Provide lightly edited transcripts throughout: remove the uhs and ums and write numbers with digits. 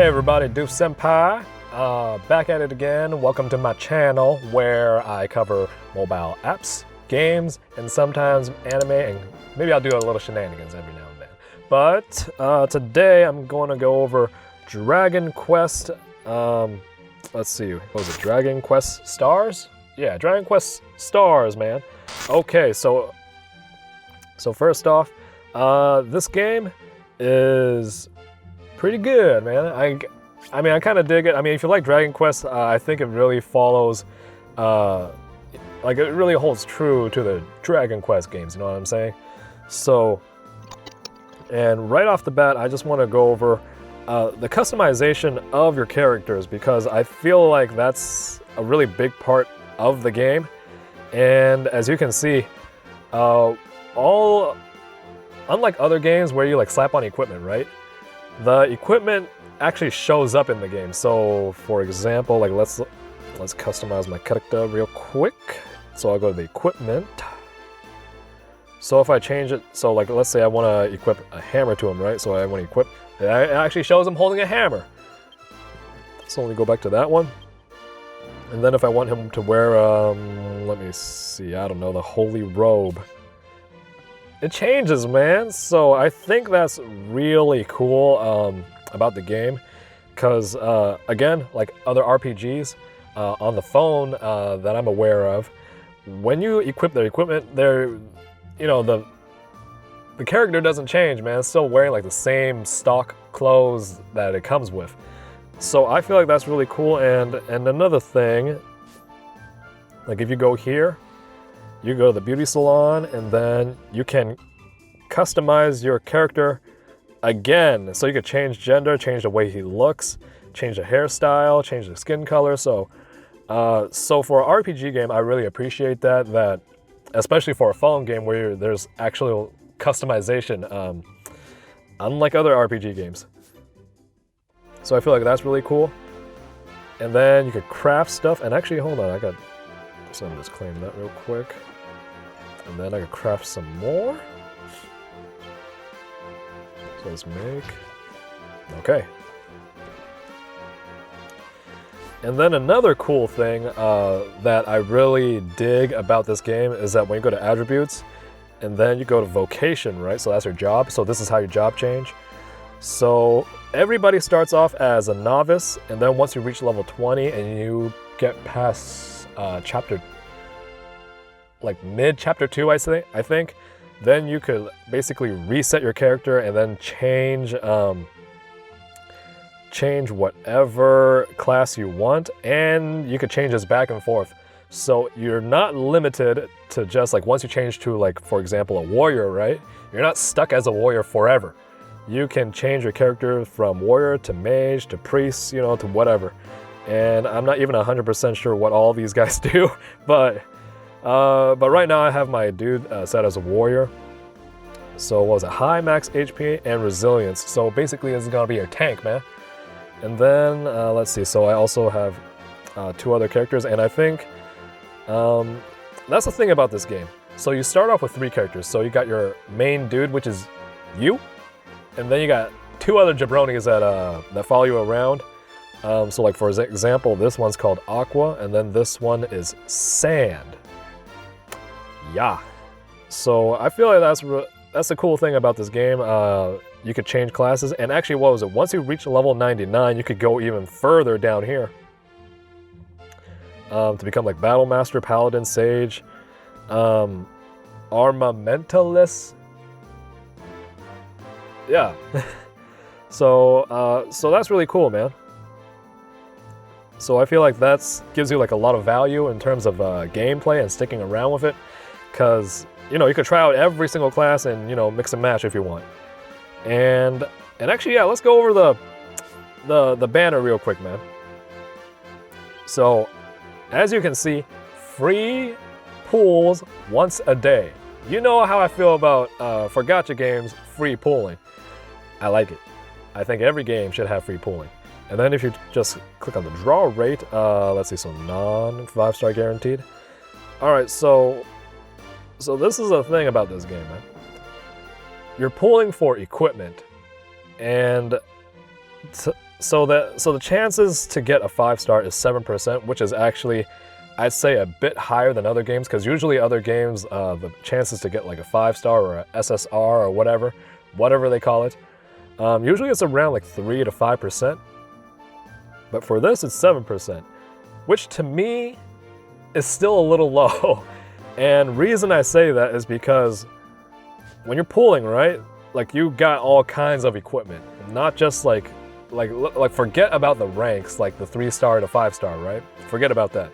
Hey everybody, Doof Senpai, back at it again. Welcome to my channel where I cover mobile apps, games, and sometimes anime, and maybe I'll do a little shenanigans every now and then. But today I'm going to go over Dragon Quest, let's see, what was it, Dragon Quest Stars? Yeah, Dragon Quest Stars, man. Okay, so first off, this game is pretty good, man. I mean, I kind of dig it. I mean, if you like Dragon Quest, I think it really follows, like it really holds true to the Dragon Quest games, you know what I'm saying? So, and right off the bat, I just want to go over the customization of your characters because I feel like that's a really big part of the game. And as you can see, unlike other games where you like slap on equipment, right? The equipment actually shows up in the game. So for example, like let's customize my character real quick. So I'll go to the equipment. So if I change it, so like let's say I want to equip a hammer to him, right? So I want to equip, it actually shows him holding a hammer. So let me go back to that one. And then if I want him to wear, let me see, I don't know, the holy robe. It changes, man. So I think that's really cool about the game, because again, like other RPGs on the phone that I'm aware of, when you equip their equipment, the character doesn't change, man. It's still wearing like the same stock clothes that it comes with. So I feel like that's really cool. And another thing, like if you go here, you go to the beauty salon, and then you can customize your character again. So you could change gender, change the way he looks, change the hairstyle, change the skin color. So for an RPG game, I really appreciate that especially for a phone game where there's actual customization, unlike other RPG games. So I feel like that's really cool. And then you could craft stuff. And actually, hold on, so I'm just claim that real quick. And then I could craft some more. So let's make, okay. And then another cool thing that I really dig about this game is that when you go to attributes, and then you go to vocation, right? So that's your job. So this is how your job change. So everybody starts off as a novice, and then once you reach level 20 and you get past chapter, like mid chapter 2, I think, then you could basically reset your character and then change whatever class you want, and you could change this back and forth. So you're not limited to just like once you change to, like, for example, a warrior, right? You're not stuck as a warrior forever. You can change your character from warrior to mage to priest, to whatever. And I'm not even 100% sure what all these guys do, but right now I have my dude set as a warrior. So what was it? High max HP and resilience. So basically this is gonna be your tank, man. And then let's see. So I also have 2 other characters, and I think that's the thing about this game. So you start off with 3 characters. So you got your main dude, which is you, and then you got 2 other jabronis that follow you around. So like for example, this one's called Aqua, and then this one is Sand. Yeah. So I feel like that's the cool thing about this game. You could change classes, and actually, what was it? Once you reach level 99, you could go even further down here to become like Battle Master, Paladin, Sage, Armamentalist. Yeah. So that's really cool, man. So I feel like gives you like a lot of value in terms of gameplay and sticking around with it, because you could try out every single class and mix and match if you want. And actually, yeah, let's go over the banner real quick, man. So as you can see, free pools once a day. You know how I feel about for gacha games, free pooling. I like it. I think every game should have free pooling. And then if you just click on the draw rate, let's see, so non-5-star guaranteed. All right, so this is the thing about this game, man. You're pulling for equipment, and So the chances to get a 5-star is 7%, which is actually, I'd say, a bit higher than other games, because usually other games, the chances to get like a 5-star or a SSR or whatever they call it, usually it's around like 3 to 5%. But for this, it's 7%, which to me is still a little low. And reason I say that is because when you're pulling, right, like you got all kinds of equipment, not just like forget about the ranks, like the 3-star to 5-star, right? Forget about that.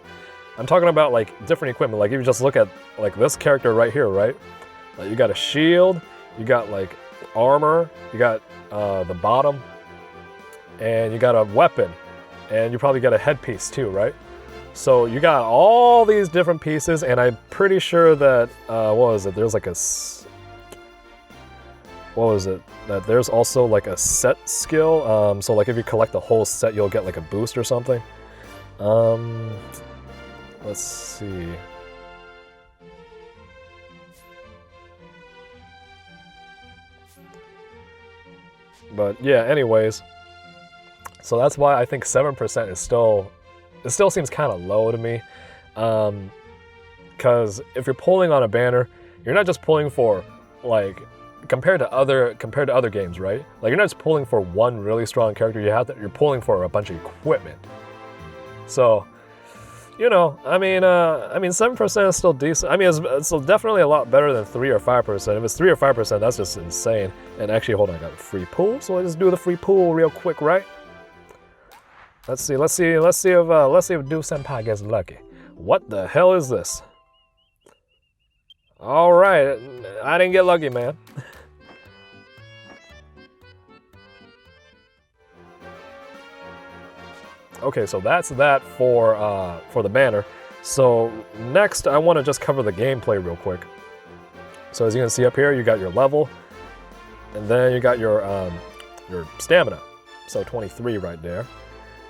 I'm talking about like different equipment. Like if you just look at like this character right here, right? Like you got a shield, you got like armor, you got the bottom, and you got a weapon, and you probably got a headpiece too, right? So you got all these different pieces, and I'm pretty sure that what was it? There's like a that there's also like a set skill. So like if you collect the whole set, you'll get like a boost or something. Let's see. But yeah, anyways. So that's why I think 7% is still, it still seems kind of low to me. Because if you're pulling on a banner, you're not just pulling for like, compared to other games, right? Like you're not just pulling for one really strong character. You're pulling for a bunch of equipment. So, you know, I mean, 7% is still decent. I mean, it's definitely a lot better than 3 or 5%. If it's 3 or 5%, that's just insane. And actually, hold on, I got a free pool, so let's do the free pool real quick, right? Let's see if Doof Senpai gets lucky. What the hell is this? All right, I didn't get lucky, man. Okay, so that's that for the banner. So next, I want to just cover the gameplay real quick. So as you can see up here, you got your level, and then you got your stamina. So 23 right there.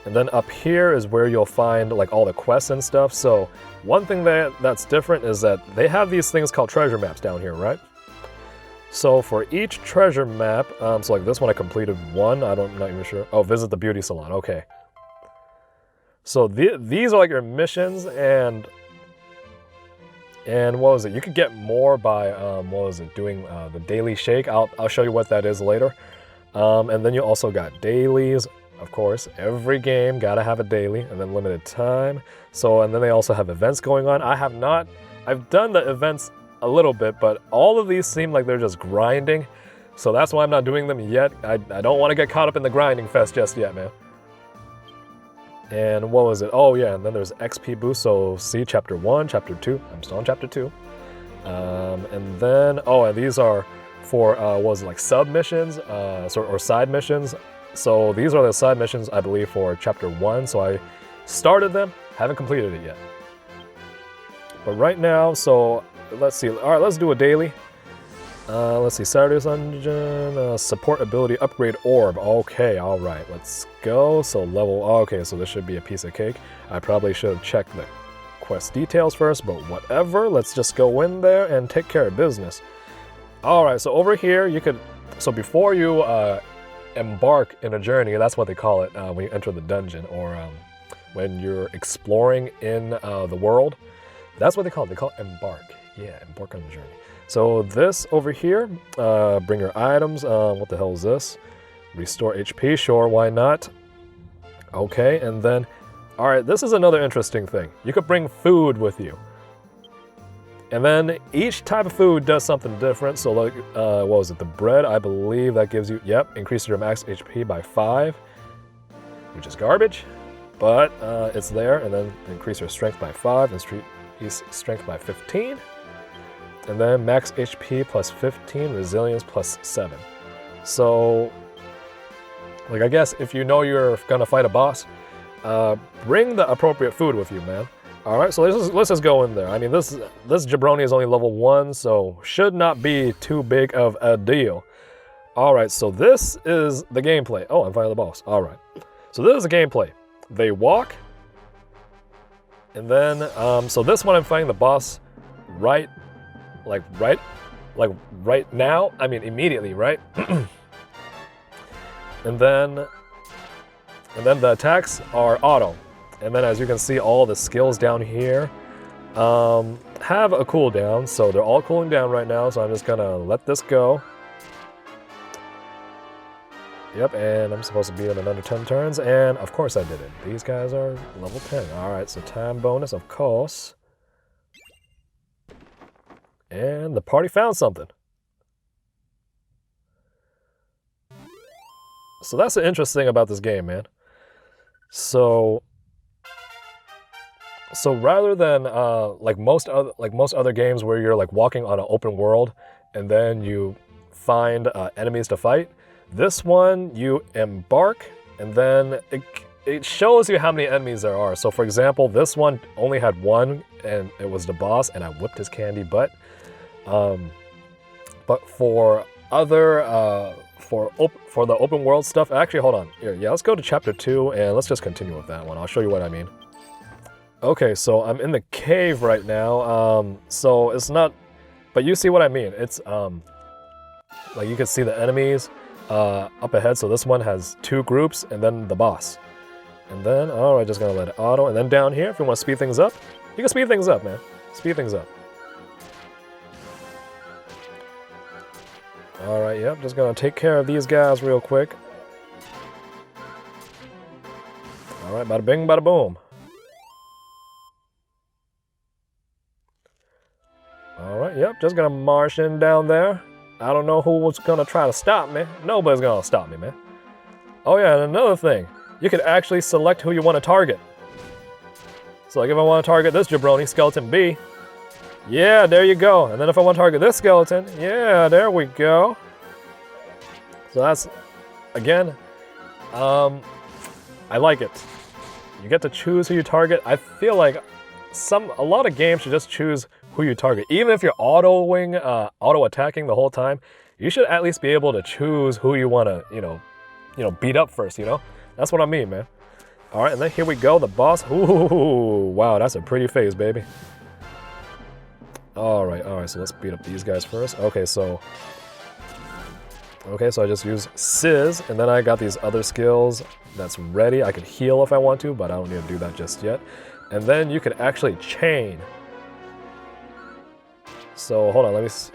And then up here is where you'll find like all the quests and stuff. So one thing that's different is that they have these things called treasure maps down here, right? So for each treasure map, so like this one I completed one, I'm not even sure. Oh, visit the beauty salon, okay. So these are like your missions, and what was it? You could get more by, doing the daily shake. I'll show you what that is later. And then you also got dailies. Of course, every game gotta have a daily, and then limited time. So, and then they also have events going on. I've done the events a little bit, but all of these seem like they're just grinding. So that's why I'm not doing them yet. I don't want to get caught up in the grinding fest just yet, man. And what was it? Oh yeah, and then there's XP boost. So see chapter 1, chapter 2. I'm still on chapter 2. And then, and these are for, like sub missions, or side missions. So these are the side missions, I believe, for chapter 1. So I started them, haven't completed it yet. But right now, so let's see. All right, let's do a daily. Let's see, Saturday's Dungeon, support ability upgrade orb. Okay, all right, let's go. So level, okay, so this should be a piece of cake. I probably should have checked the quest details first, but whatever. Let's just go in there and take care of business. All right, so over here, so before you embark in a journey, that's what they call it when you enter the dungeon, or when you're exploring in the world. That's what they call it. They call it embark. Yeah, embark on the journey. So this over here, bring your items. What the hell is this? Restore HP, sure, why not? Okay, and then, all right, this is another interesting thing. You could bring food with you. And then each type of food does something different. So like, what was it? The bread, I believe that gives you, increases your max HP by 5, which is garbage, but it's there. And then increase your strength by 5 and strength by 15. And then max HP plus 15, resilience plus 7. So, like, I guess if you know you're gonna fight a boss, bring the appropriate food with you, man. All right, so let's just go in there. I mean, this jabroni is only level 1, so should not be too big of a deal. All right, so this is the gameplay. Oh, I'm fighting the boss. All right, so this is the gameplay. They walk, and then so this one I'm fighting the boss right now. I mean, immediately, right? And then And then the attacks are auto. And then as you can see, all the skills down here have a cooldown. So they're all cooling down right now. So I'm just gonna let this go. Yep, and I'm supposed to beat them in under 10 turns. And of course I did it. These guys are level 10. All right, so time bonus, of course. And the party found something. So that's the interesting thing about this game, man. So rather than like most other games where you're like walking on an open world and then you find enemies to fight, this one you embark and then it shows you how many enemies there are. So for example, this one only had one and it was the boss, and I whipped his candy butt. But for other for the open world stuff, actually, hold on. Here, yeah, let's go to chapter 2 and let's just continue with that one. I'll show you what I mean. Okay, so I'm in the cave right now. So it's not, but you see what I mean. It's like you can see the enemies up ahead. So this one has 2 groups and then the boss. And then, all right, just gonna let it auto. And then down here, if you want to speed things up, you can speed things up, man. Speed things up. All right, yep, just gonna take care of these guys real quick. All right, bada bing, bada boom. All right, yep, just gonna march in down there. I don't know who was gonna try to stop me. Nobody's gonna stop me, man. Oh yeah, and another thing, you can actually select who you want to target. So like if I want to target this jabroni, Skeleton B, yeah, there you go. And then if I want to target this skeleton, yeah, there we go. So that's, again, I like it. You get to choose who you target. I feel like a lot of games should just choose who you target. Even if you're auto-attacking the whole time, you should at least be able to choose who you want to, you know, beat up first, you know? That's what I mean, man. All right, and then here we go, the boss. Ooh, wow, that's a pretty face, baby. All right, so let's beat up these guys first. Okay, so I just use Sizz, and then I got these other skills that's ready. I can heal if I want to, but I don't need to do that just yet. And then you can actually chain. So hold on, let's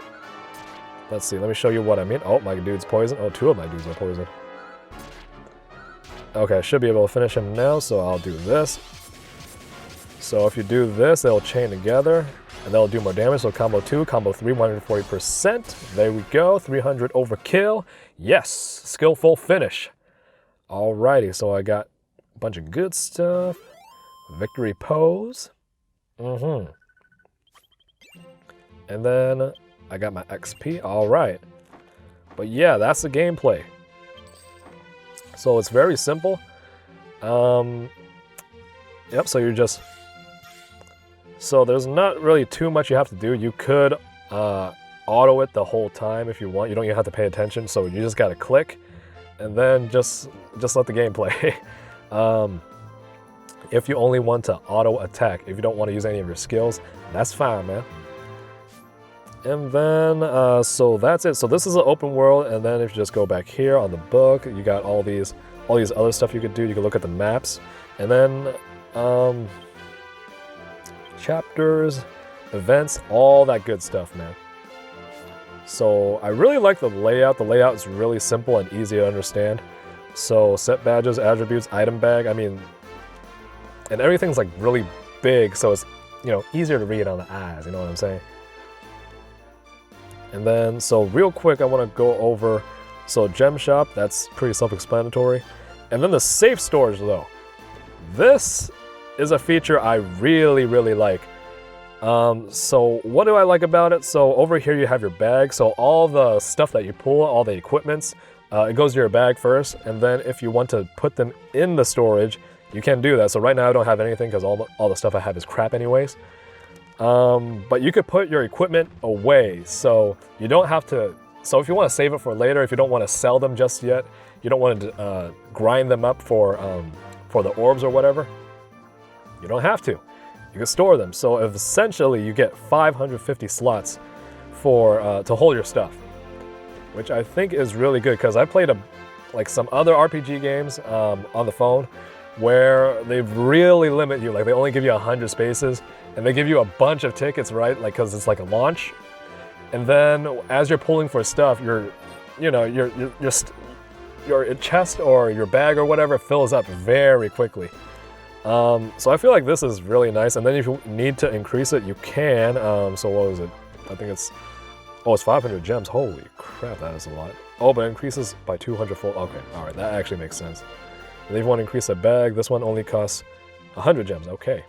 see, let me show you what I mean. Oh, my dude's poisoned. Oh, 2 of my dudes are poisoned. Okay, I should be able to finish him now, so I'll do this. So if you do this, they'll chain together, and they'll do more damage. So combo 2, combo 3, 140%. There we go, 300 overkill. Yes, skillful finish. Alrighty, so I got a bunch of good stuff. Victory pose. And then I got my XP. Alright. But yeah, that's the gameplay. So it's very simple. Yep, so you're just... So there's not really too much you have to do. You could auto it the whole time if you want. You don't even have to pay attention. So you just gotta click and then just let the game play. If you only want to auto attack, if you don't want to use any of your skills, that's fine, man. And then, so that's it. So this is an open world, and then if you just go back here on the book, you got all these other stuff you could do. You can look at the maps, and then chapters, events, all that good stuff, man. So I really like the layout. The layout is really simple and easy to understand. So set badges, attributes, item bag, I mean, and everything's like really big, so it's, you know, easier to read on the eyes, you know what I'm saying? And then, so real quick, I want to go over, so gem shop, that's pretty self-explanatory. And then the safe storage though. This is a feature I really, really like. So what do I like about it? So over here you have your bag. So all the stuff that you pull, all the equipments, it goes to your bag first. And then if you want to put them in the storage, you can do that. So right now I don't have anything because all the stuff I have is crap anyways. But you could put your equipment away, so you don't have to, so if you want to save it for later, if you don't want to sell them just yet, you don't want to grind them up for the orbs or whatever, you don't have to. You can store them. So essentially you get 550 slots for to hold your stuff, which I think is really good because I played like some other RPG games on the phone where they really limit you. Like they only give you 100 spaces, and they give you a bunch of tickets, right? Like because it's like a launch, and then as you're pulling for stuff, your chest or your bag or whatever fills up very quickly. So I feel like this is really nice. And then if you need to increase it, you can. So what was it? I think it's 500 gems. Holy crap, that is a lot. Oh, but it increases by 200 full. Okay, all right, that actually makes sense. And if you want to increase a bag, this one only costs 100 gems. Okay.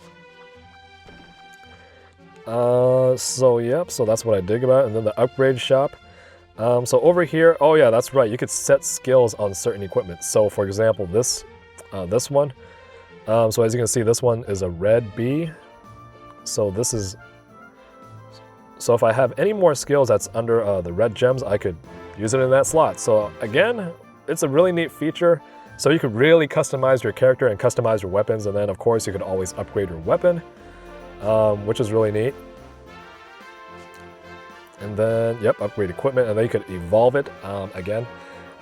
So yep, so that's what I dig about. And then the upgrade shop. So over here, oh yeah, that's right. You could set skills on certain equipment. So for example, this one. So as you can see, this one is a red B. So this is. So if I have any more skills that's under the red gems, I could use it in that slot. So again, it's a really neat feature. So you could really customize your character and customize your weapons, and then of course you could always upgrade your weapon, which is really neat. And then, yep, upgrade equipment, and then you could evolve it. Again,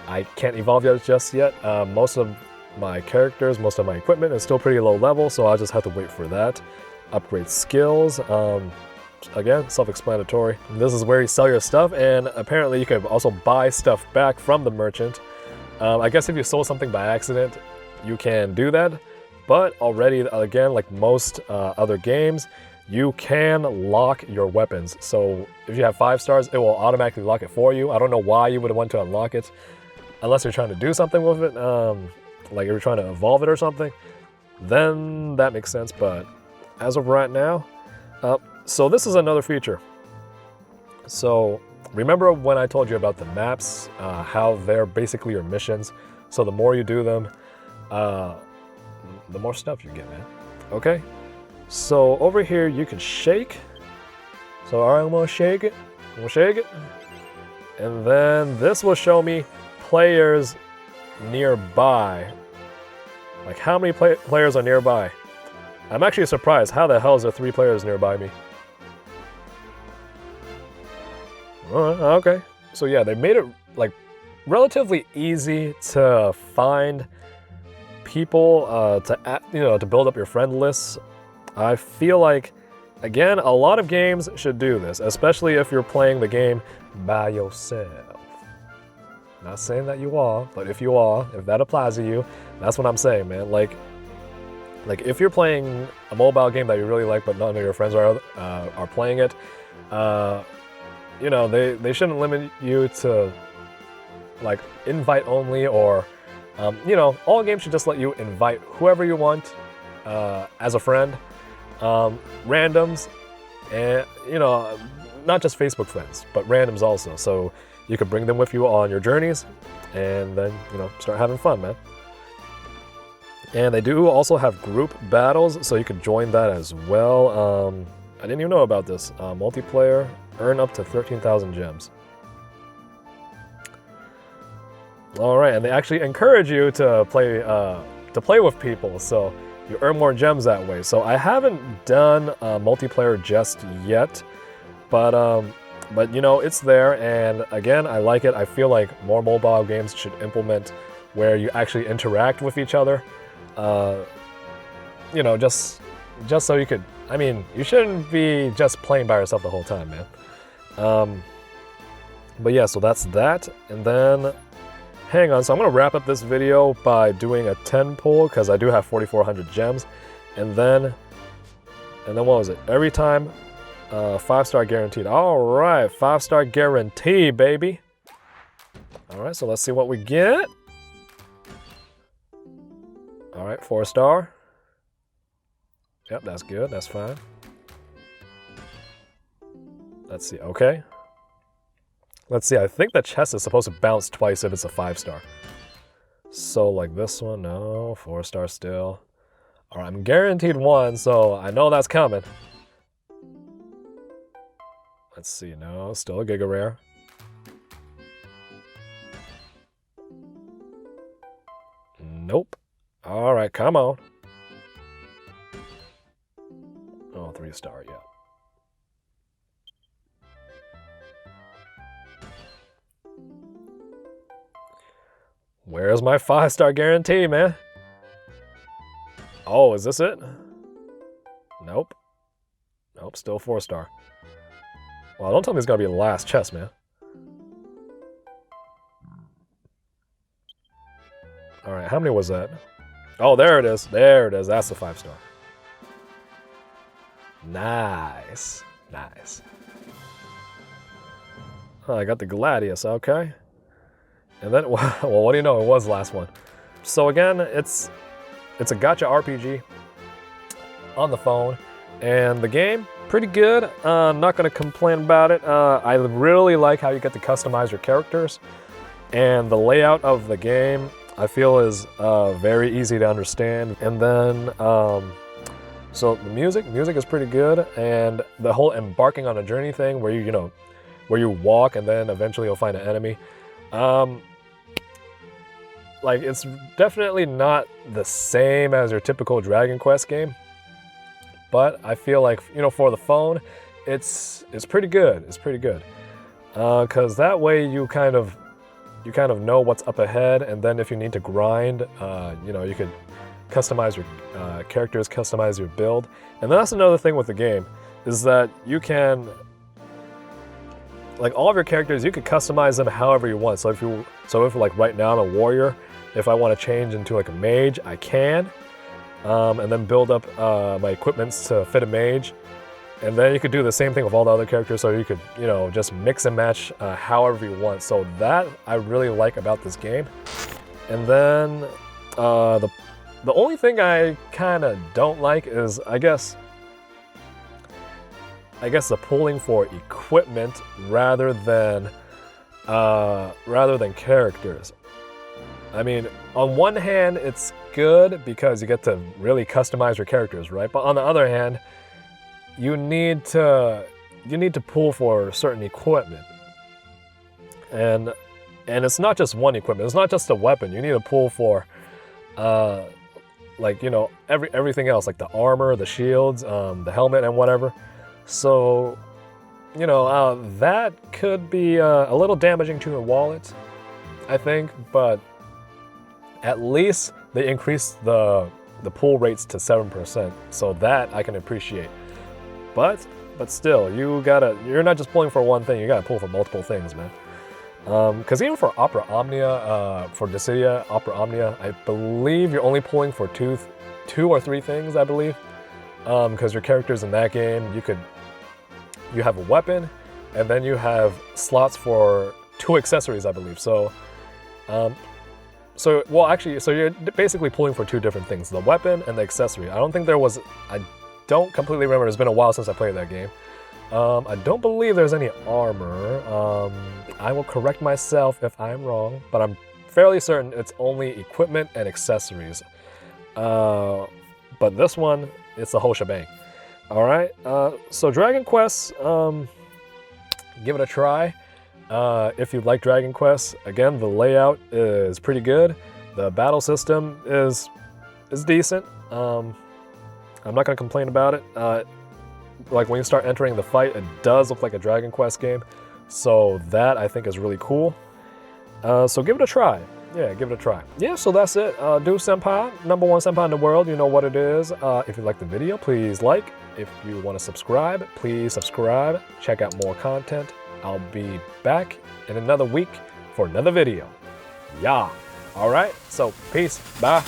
I can't evolve it just yet. Most of my characters, most of my equipment is still pretty low level, so I'll just have to wait for that. Upgrade skills. Again, self-explanatory. This is where you sell your stuff, and apparently you can also buy stuff back from the merchant. I guess if you sold something by accident, you can do that. But already, again, like most other games, you can lock your weapons. So if you have 5 stars, it will automatically lock it for you. I don't know why you would want to unlock it, unless you're trying to do something with it, like if you're trying to evolve it or something, then that makes sense. But as of right now, so this is another feature. So remember when I told you about the maps, how they're basically your missions. So the more you do them, the more stuff you get, man. Okay? So over here you can shake. So all right, I'm gonna shake it. I'm gonna shake it. And then this will show me players nearby. Like how many players are nearby. I'm actually surprised. How the hell is there 3 players nearby me? Okay. So yeah, they made it like relatively easy to find people to build up your friend lists. I feel like, again, a lot of games should do this, especially if you're playing the game by yourself. Not saying that you are, but if you are, if that applies to you, that's what I'm saying, man. Like if you're playing a mobile game that you really like, but none of your friends are playing it, they shouldn't limit you to like invite only, or all games should just let you invite whoever you want as a friend, randoms, and not just Facebook friends, but randoms also. So you could bring them with you on your journeys, and then start having fun, man. And they do also have group battles, so you could join that as well. I didn't even know about this. Multiplayer, earn up to 13,000 gems. All right, and they actually encourage you to play with people, so you earn more gems that way. So I haven't done multiplayer just yet, but it's there, and again, I like it. I feel like more mobile games should implement where you actually interact with each other. Just so you could. I mean, you shouldn't be just playing by yourself the whole time, man. But yeah, so that's that, and then. Hang on, so I'm going to wrap up this video by doing a 10 pull, because I do have 4,400 gems. And then what was it? Every time, 5-star guaranteed. All right, 5-star guarantee, baby. All right, so let's see what we get. All right, 4-star. Yep, that's good, that's fine. Let's see, okay. Let's see, I think the chest is supposed to bounce twice if it's a 5-star. So like this one, no, 4-star still. All right, I'm guaranteed 1, so I know that's coming. Let's see, no, still a Giga Rare. Nope. All right, come on. Oh, 3-star, yeah. Where's my 5-star guarantee, man? Oh, is this it? Nope. Nope, still 4-star. Well, don't tell me it's gonna be the last chest, man. All right, how many was that? Oh, there it is. There it is. That's the 5-star. Nice. Nice. Oh, I got the Gladius, okay. And then, well, what do you know? It was the last one. So again, it's a gacha RPG on the phone, and the game, pretty good. I'm not gonna complain about it. I really like how you get to customize your characters, and the layout of the game, I feel, is very easy to understand. And then, so the music is pretty good, and the whole embarking on a journey thing, where where you walk and then eventually you'll find an enemy. Like, it's definitely not the same as your typical Dragon Quest game, but I feel like, for the phone, it's pretty good. It's pretty good, because that way you kind of know what's up ahead, and then if you need to grind, you could customize your characters, customize your build. And that's another thing with the game, is that you can, like, all of your characters, you could customize them however you want. So if like right now I'm a warrior, if I want to change into like a mage, I can, and then build up my equipments to fit a mage. And then you could do the same thing with all the other characters, so you could, just mix and match however you want. So that I really like about this game. And then the only thing I kind of don't like is, I guess the pulling for equipment rather than characters. I mean, on one hand, it's good because you get to really customize your characters, right? But on the other hand, you need to pull for certain equipment, and it's not just one equipment. It's not just a weapon. You need to pull for, everything else, like the armor, the shields, the helmet, and whatever. So, that could be a little damaging to your wallet, I think. But at least they increased the pull rates to 7%, so that I can appreciate. But still, you're not just pulling for one thing, you gotta pull for multiple things, man. Because even for Opera Omnia, for Dissidia, Opera Omnia, I believe you're only pulling for two or three things, I believe. Because your characters in that game, you have a weapon, and then you have slots for 2 accessories, I believe. So you're basically pulling for 2 different things, the weapon and the accessory. I don't completely remember. It's been a while since I played that game. I don't believe there's any armor. I will correct myself if I'm wrong, but I'm fairly certain it's only equipment and accessories. But this one, it's the whole shebang. All right, so Dragon Quest, give it a try. If you like Dragon Quest, again, the layout is pretty good. The battle system is decent. I'm not gonna complain about it. Like, when you start entering the fight, it does look like a Dragon Quest game. So that, I think, is really cool. So give it a try. Yeah, give it a try. Yeah, so that's it. Doof Senpai, #1 senpai in the world. You know what it is. If you like the video, please like. If you want to subscribe, please subscribe. Check out more content. I'll be back in another week for another video. Yeah. All right. So peace. Bye.